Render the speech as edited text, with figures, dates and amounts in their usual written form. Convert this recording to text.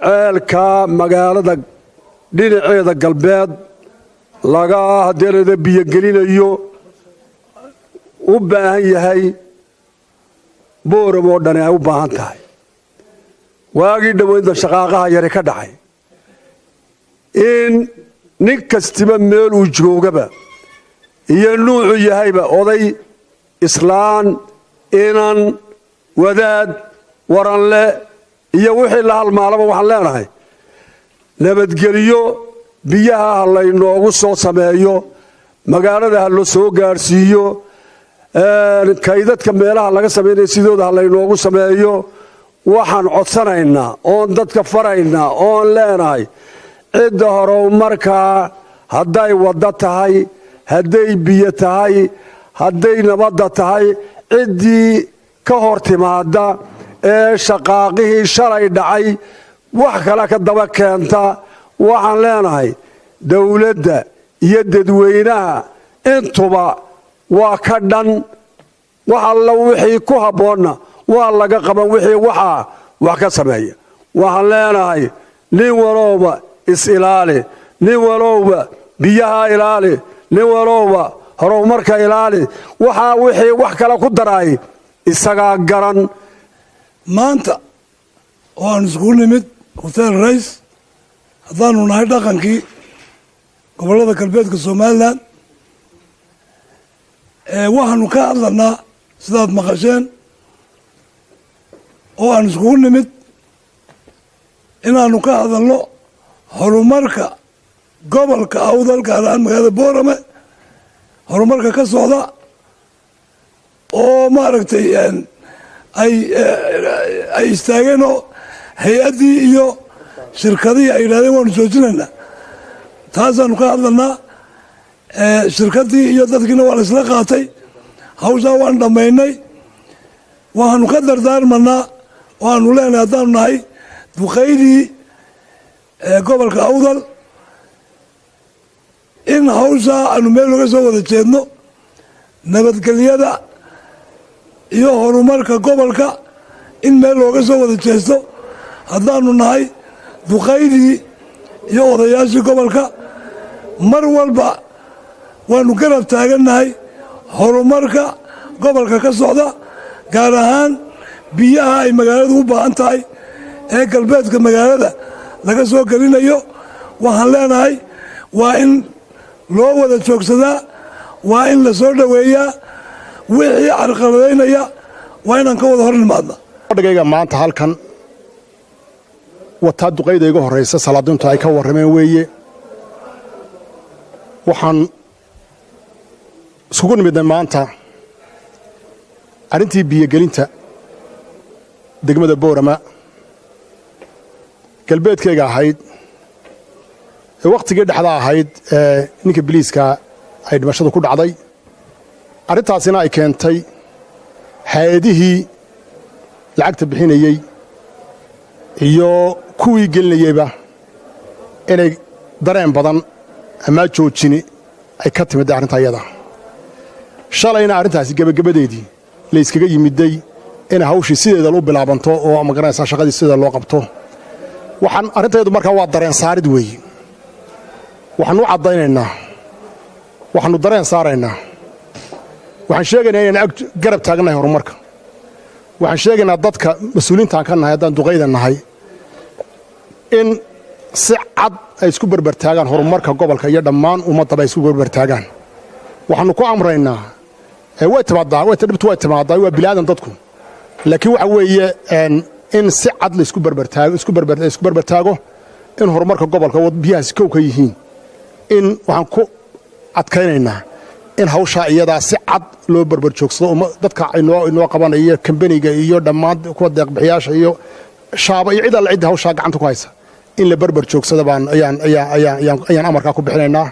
ceelka magaalada dhinaceeda galbeed laga hadeerada biyogelinayo u baahan yahay Booramo dhan ay u baahan tahay waagii dhaweynta shaqaaqaha yare ka dhacay in nin kastiba meel uu joogaba iyo nuucu yahayba oday islaan inan wadaad waranle iyo wixii la halmaalaba waxaan leenahay nabadgeliyo biyaha laynoogu soo sameeyo magaalada la soo gaarsiiyo kaydadka meelaha laga sameeyo sidooda laynoogu sameeyo waxaan codsanaynaa oon dadka faraynaa oon leenahay cidda hore markaa hadday wada tahay hadday biyo tahay hadday nabadda tahay ciddii ka hor timaada ee shaqaaqihii shalay dhacay wax kale ka daba keenta waxaan leenahay dawladda iyo dadweynaha intuba waa ka dhan wax alla wixii ku habboonna waa laga qaban wixii wax ka sameeya waxaan leenahay nin walowba is-ilaali nin walowba biyaha ilaali nin walowba horumarka ilaali wixii wax kale ku daraay isagaa garan maanta waan isku nimid hotel Rays haddaanu nahay dhaqankii gobolada galbeedka Soomaaliland waxaanu ka hadlanaa sidaad maqasheen oo aan isku nimid inaanu ka hadalno horumarka gobolka Awdal gaar ahaan magaalada Boorame horumarka ka socda oo maaragtay ay istaageen oo hay-addii iyo shirkadihii ay yidhahdeen waanu joojinaynaa taasaanu ka hadlanaa shirkaddii iyo dadkiina waa la isla qaatay hawshaa waan dhammaynay waxaanu ka dardaarmanaa waanu leenahay haddaanu nahay duqaydii gobolka Awdal in hawshaa aanu meel uga soo wada jeedno nabadgelyada iyo horumarka gobolka in meel looga soo wada jeesto haddaanu nahay duqaydii iyo odayaashii gobolka mar walba waanu garab taagannahay horumarka gobolka ka socda gaar ahaan biyaha ay magaaladu u baahan tahay ee galbeedka magaalada laga soo gelinayo waxaan leenahay waa in loo wada joogsadaa waa in la soo dhoweeyaa wixii carqaladaynaya waa inaan ka wada hor nimaadna dhagayga maanta halkan wataa duqayda iga horeysa salaadintu ay ka warrameen weeye waxaan isugu nimidnay maanta arrintii biyogelinta degmada Boorama galbeedkayga ahayd ee wakhtigii dhexda ahayd ninka biliiska ay dhimashadu ku dhacday arrintaasina ay keentay hay-adihii lacagta bixinayey iyo kuwii gelinayeyba inay dareen badan ama joojini ay ka timid arrinta iyada shalayna arrintaasi gabagabadeedii la iskaga yimiday in hawshii sideeda loo bilaabanto oo ama garanaysa shaqadii sideeda loo qabto waxaan arrinteedu markaa waa dareen saarid weeye waxaanu cadaynaynaa waxaanu dareen saaraynaa waxaan sheegaynaa inaan garab taagnahay horumarka waxaan sheegaynaa dadka mas'uuliintaan ka nahay haddaan duqayda nahay in si cad ay isku barbartaagaan horumarka gobolka iyo dhammaan ummadaba ay isku barbartaagaan waxaanu ku amraynaa dhibtu way timaadaa waa bilaadan dadku laakiin waxa weeye in si cad la isku barbartaago in horumarka gobolka biyahaasi kow ka yihiin in waxaan ku adkaynaynaa in hawshaa iyadaa si cad loo barbar joogsado dadka inoo qabanaya kambaniga iyo dhammaan kuwa deeqbixiyaasha iyo shaaba iyo cid alla cidda hawshaa gacanta ku haysa in la barbar joogsada ayaan amarkaa ku bixinaynaa